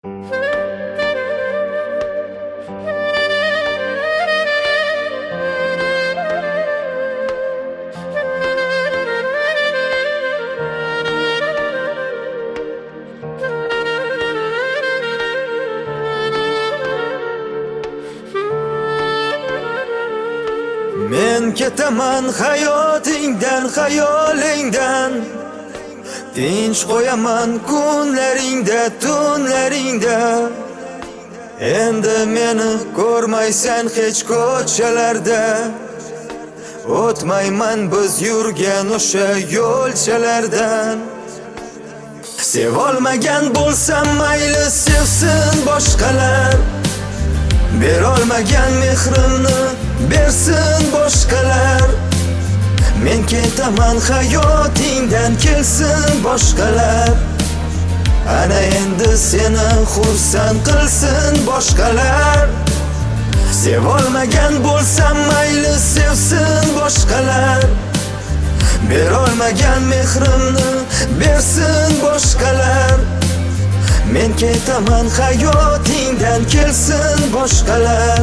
Men ketaman hayotingdan, xayolingdan. Tinch qo'yaman kunlaringda, tunlaringda. Endi meni ko'rmaysan hech ko'chalarda. O'tmayman biz yurgan o'sha yo'lchalardan. Sevolmagan bo'lsam mayli sevsin boshqalar. Berolmagan mehrimni bersin boshqalar. Men ketaman hayotingdan, kelsin boshqalar. Ana endi seni xursand qilsin boshqalar. Sevolmagan bo'lsam mayli sevsin boshqalar. Berolmagan mehrimni bersin boshqalar. Men ketaman hayotingdan, kelsin boshqalar.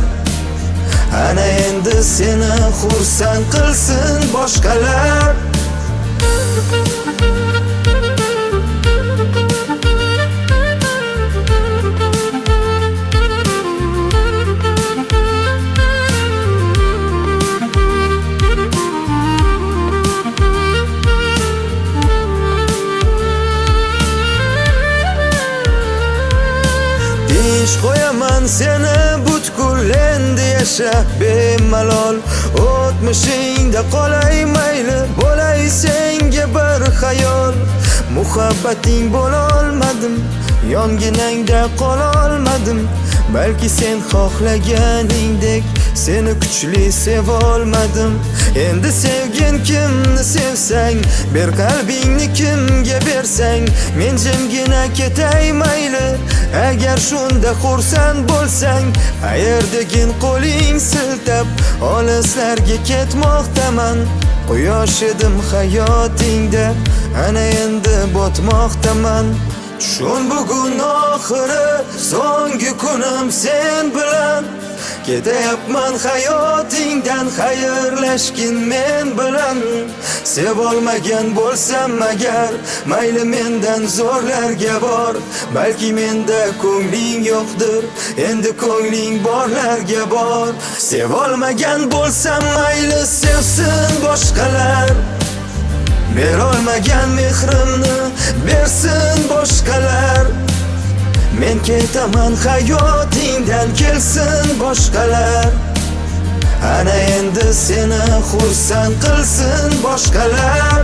Ana endi seni xursand qilsin boshqalar. Tinch qo'yaman seni butkul endi yasha bemalol. O'tmishingda qolay mayli, bo'lay senga bir xayol. Muhabbating bo'lolmadim, yonginangda qololmadim. Balki sen xohlaganingdek seni kuchli sevolmadim. Endi sevgin kimni sevsang, ber qalbingni kimga bersang. Men jimgina ketay mayli, agar shunda xursand bo'lsang. Qayerdagin qo'ling siltab, olislarga ketmoqdaman. Quyosh edim hayotingda, ana endi botmoqdaman. Tushun bugun oxiri, so'nggi kunim sen bilan. Ketayapman hayotingdan, xayrlashgin men bilan. Sevolmagan bo'lsam agar, mayli mendan zo'rlarga bor. Balki menda ko'ngling yo'qdir, endi ko'ngling borlarga bor. Sevolmagan bo'lsam mayli sevsin boshqalar. Berolmagan mehrimni bersin boshqalar. Men ketaman hayotingdan, kelsin boshqalar. Ana endi seni xursand qilsin boshqalar.